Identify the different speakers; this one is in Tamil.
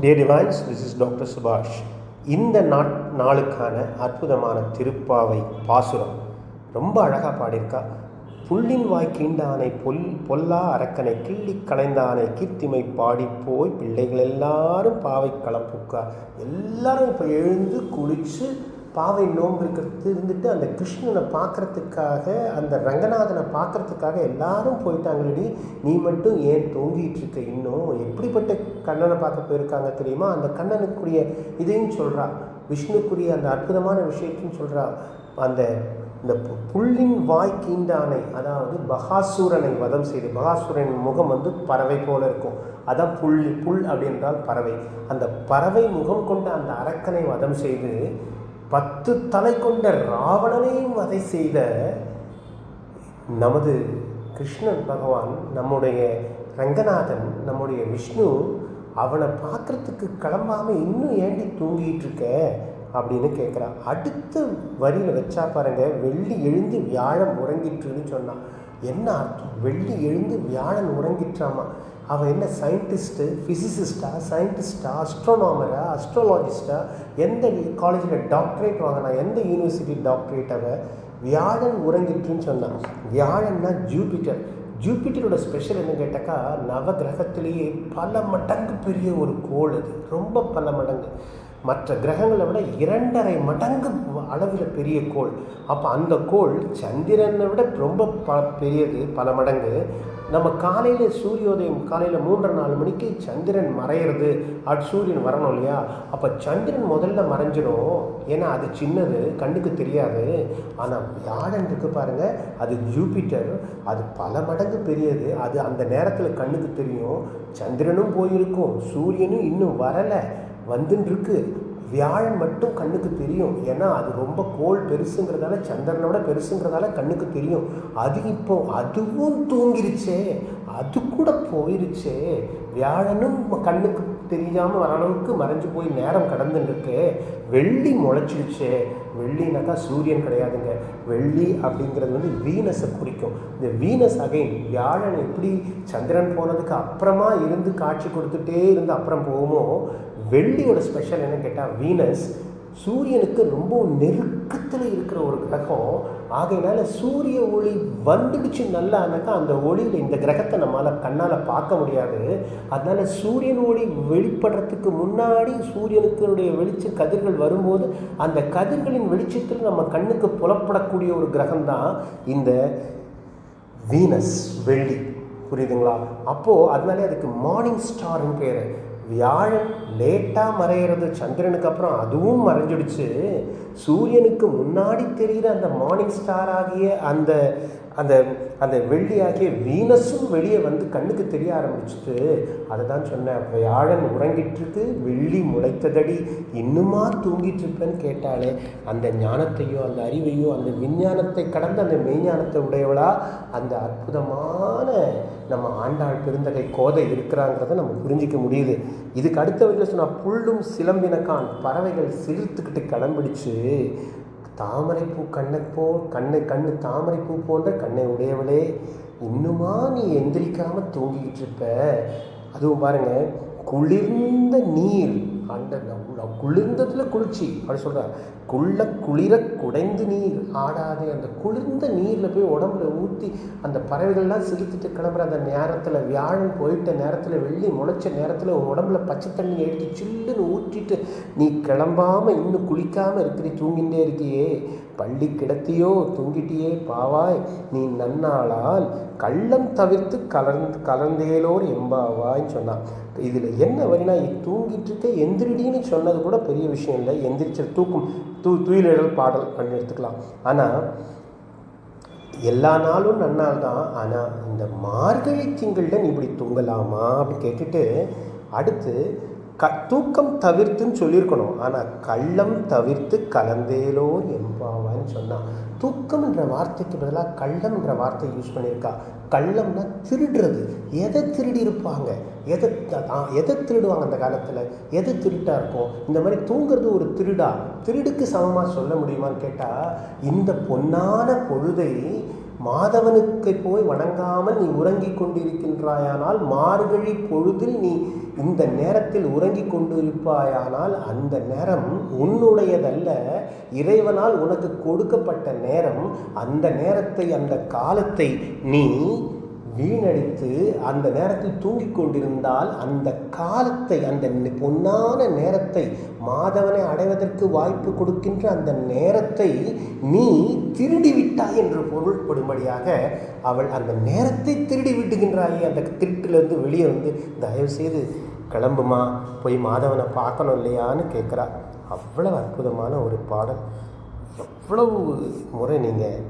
Speaker 1: Dear Divines, this is Dr. Subhash. இந்த நாளுக்கான அற்புதமான திருப்பாவை பாசுரம் ரொம்ப அழகாக பாடியிருக்கா. புள்ளின் வாய் கீண்டானை பொல்லா அரக்கனை கிள்ளி களைந்தானை கீர்த்திமை பாடி போய் பிள்ளைகள் எல்லாரும் பாவை களப்புக்கா. எல்லாரும் இப்போ எழுந்து குளித்து பாவை நோன்பு இருந்துட்டு அந்த கிருஷ்ணனை பார்க்குறதுக்காக, அந்த ரங்கநாதனை பார்க்குறதுக்காக எல்லாரும் போயிட்டாங்களடி. நீ மட்டும் ஏன் தூங்கிட்டு இருக்க? இன்னும் எப்படிப்பட்ட கண்ணனை பார்க்க போயிருக்காங்க தெரியுமா? அந்த கண்ணனுக்குரிய இதையும் சொல்கிறா, விஷ்ணுக்குரிய அந்த அற்புதமான விஷயத்தையும் சொல்கிறா. இந்த புள்ளின் வாய் கீண்டானை, அதாவது பகாசூரனை வதம் செய்து, பகாசூரன் முகம் பறவை போல இருக்கும், அதான் புல் அப்படின்றால் பறவை. அந்த பறவை முகம் கொண்ட அந்த அரக்கனை வதம் செய்து 10 தலை கொண்ட ராவணனையும் வதை செய்த நமது கிருஷ்ணன் பகவான், நம்முடைய ரங்கநாதன், நம்முடைய விஷ்ணு, அவனை பார்க்குறதுக்கு கிளம்பாமல் இன்னும் ஏண்டி தூங்கிட்டு இருக்க அப்படின்னு கேட்குறான். அடுத்த வரியில் வச்சா பாருங்க, வெள்ளி எழுந்து வியாழன் உறங்கிட்டுன்னு சொன்னான். என்ன அர்த்தம்? வெள்ளி எழுந்து வியாழன் உறங்கிட்டாமா? அவன் என்ன சயின்டிஸ்ட்டு, ஃபிசிசிஸ்டா, சயின்டிஸ்டா, அஸ்ட்ரோனாமரா, அஸ்ட்ரோலாஜிஸ்டா, எந்த காலேஜில் டாக்டரேட் வாங்கினா, எந்த யூனிவர்சிட்டி டாக்டரேட்? அவன் வியாழன் உறங்கிட்டுன்னு சொன்னான். வியாழன்னா ஜூபிட்டர். ஜூபிட்டரோட ஸ்பெஷல் என்ன கேட்டாக்கா, நவ கிரகத்திலேயே பல மடங்கு பெரிய ஒரு கோள். அது ரொம்ப பல மடங்கு, மற்ற கிரகங்களை விட 2.5 மடங்கு அளவில் பெரிய கோள். அப்போ அந்த கோள் சந்திரனை விட ரொம்ப பெரியது, பல மடங்கு. நம்ம காலையில் சூரியோதயம் காலையில் 3-4 மணிக்கு சந்திரன் மறையிறது, சூரியன் வரணும் இல்லையா? அப்போ சந்திரன் முதல்ல மறைஞ்சிடும், ஏன்னா அது சின்னது, கண்ணுக்கு தெரியாது. ஆனால் வியாழன் இருக்குது பாருங்கள், அது ஜூபிட்டர், அது பல மடங்கு பெரியது. அது அந்த நேரத்தில் கண்ணுக்கு தெரியும். சந்திரனும் போயிருக்கும், சூரியனும் இன்னும் வரலை, வந்துருக்கு. வியாழன் மட்டும் கண்ணுக்கு தெரியும், ஏன்னா அது ரொம்ப கோள் பெருசுங்கிறதால, சந்திரனை விட பெருசுங்கிறதால கண்ணுக்கு தெரியும். அது இப்போ அதுவும் தூங்கிருச்சே, அது கூட போயிருச்சே. வியாழனும் கண்ணுக்கு தெரியாமல் வர அளவுக்கு மறைஞ்சு போய் நேரம் கடந்துருக்கு. வெள்ளி முளைச்சிடுச்சே. வெள்ளினாக்கா சூரியன் கிடையாதுங்க. வெள்ளி அப்படிங்கிறது வீனஸை குறிக்கும். இந்த வீனஸ் அகைன், வியாழன் எப்படி சந்திரன் போனதுக்கு அப்புறமா இருந்து காட்சி கொடுத்துட்டே இருந்து அப்புறம் போகுமோ, வெள்ளியோட ஸ்பெஷல் என்ன கேட்டால், வீனஸ் சூரியனுக்கு ரொம்ப நெருக்கத்தில் இருக்கிற ஒரு கிரகம். ஆகையினால சூரிய ஒளி வந்துடுச்சு நல்லானாக்கா, அந்த ஒளியில் இந்த கிரகத்தை நம்மளால் கண்ணால் பார்க்க முடியாது. அதனால சூரியன் ஒளி வெளிப்படுறதுக்கு முன்னாடி சூரியனுக்குடைய வெளிச்ச கதிர்கள் வரும்போது, அந்த கதிர்களின் வெளிச்சத்தில் நம்ம கண்ணுக்கு புலப்படக்கூடிய ஒரு கிரகம்தான் இந்த வீனஸ், வெள்ளி. புரியுதுங்களா? அப்போது அதனாலே அதுக்கு மார்னிங் ஸ்டார்னு பேர். வியாழன் லேட்டாக மறையிறது, சந்திரனுக்கு அப்புறம் அதுவும் மறைஞ்சிடுச்சு. சூரியனுக்கு முன்னாடி தெரிகிற அந்த மார்னிங் ஸ்டார் ஆகிய அந்த அந்த அந்த வெள்ளி ஆகிய வீனஸும் வெளியே கண்ணுக்கு தெரிய ஆரம்பிச்சுட்டு. அதை தான் சொன்னேன், வியாழன் உறங்கிட்டுருக்கு, வெள்ளி முளைத்ததடி, இன்னுமா தூங்கிட்டு இருப்பேன்னு கேட்டாலே, அந்த ஞானத்தையோ அந்த அறிவையோ அந்த விஞ்ஞானத்தை கடந்த அந்த மெய்ஞானத்தை உடையவளா அந்த அற்புதமான நம்ம ஆண்டாள் பெருந்தகை கோதை இருக்கிறாங்கிறத நம்ம புரிஞ்சிக்க முடியுது. இதுக்கு அடுத்த வகையில் சொன்னால், புல்லும் சிலம்பினக்கான், பறவைகள் சிலிர்த்துக்கிட்டு கிளம்பிடுச்சு. தாமரைப்பூ கண்ணு தாமரைப்பூ போன்ற கண்ணை உடையவளே, இன்னுமா நீ எந்திரிக்காமல் தூங்கிக்கிட்டு இருப்ப? அதுவும் பாருங்கள், குளிர்ந்த நீர், அந்த குளிர்ந்ததில் குளிர்ச்சி அப்படி சொல்கிறார். குளிர குடைந்து நீர் ஆடாதே. அந்த குளிர்ந்த நீரில் போய் உடம்புல ஊற்றி அந்த பறவைகள்லாம் சிரித்துட்டு கிளம்புற அந்த நேரத்தில், வியாழன் போயிட்ட நேரத்தில், வெள்ளி முளைச்ச நேரத்தில் உடம்புல பச்சை தண்ணி எடுத்து சில்லுன்னு ஊற்றிட்டு நீ கிளம்பாமல் இன்னும் குளிக்காமல் இருக்கிறி, தூங்கிட்டே இருக்கியே. பள்ளி கிடத்தியோ தூங்கிட்டியே பாவாய், நீ நன்னாளால் கள்ளம் தவிர்த்து கலந்தேலோர் எம்பாவாய்ன்னு சொன்னான். இதில் என்ன வரினா, தூங்கிட்டு இருக்க எந்திரிடின்னு சொன்னது கூட பெரிய விஷயம் இல்லை. எந்திரிச்ச தூக்கும் துயிலெழல் பாடல் பண்ணி எடுத்துக்கலாம். ஆனால் எல்லா நாளும் நன்னால் தான். ஆனால் இந்த மார்கழி திங்களில் நீ இப்படி தூங்கலாமா அப்படின்னு கேட்டுட்டு, அடுத்து தூக்கம் தவிர்த்துன்னு சொல்லியிருக்கணும். ஆனால் கள்ளம் தவிர்த்து கலந்தேலோ எம்பாவான்னு சொன்னான். தூக்கம்ன்ற வார்த்தைக்கு பதிலாக கள்ளம்ன்ற வார்த்தையை யூஸ் பண்ணியிருக்கா. கள்ளம்னா திருடுறது. எதை திருடி இருப்பாங்க, எதை திருடுவாங்க அந்த காலத்தில்? எது திருட்டாக இருக்கும்? இந்த மாதிரி தூங்குறது ஒரு திருடுக்கு சமமாக சொல்ல முடியுமான்னு கேட்டால், இந்த பொன்னான பொழுதை மாதவனுக்கு போய் வணங்காமல் நீ உறங்கிக் கொண்டிருக்கின்றாயானால், மார்கழி பொழுதில் நீ இந்த நேரத்தில் உறங்கிக் கொண்டிருப்பாயானால் அந்த நேரம் உன்னுடையதல்ல, இறைவனால் உனக்கு கொடுக்கப்பட்ட நேரம். அந்த நேரத்தை, அந்த காலத்தை நீ வீணடித்து அந்த நேரத்தில் தூங்கிக் கொண்டிருந்தால் அந்த காலத்தை, அந்த பொன்னான நேரத்தை, மாதவனை அடைவதற்கு வாய்ப்பு கொடுக்கின்ற அந்த நேரத்தை நீ திருடிவிட்டாய் என்று பொருள்படும்படியாக அவள் அந்த நேரத்தை திருடி விட்டுகின்றாயே. அந்த திருட்டிலிருந்து வெளியே வந்து தயவு செய்து கிளம்புமா, போய் மாதவனை பார்க்கணும் இல்லையான்னு கேட்குறா. அவ்வளவு அற்புதமான ஒரு பாடல். எவ்வளவு முறை நீங்கள்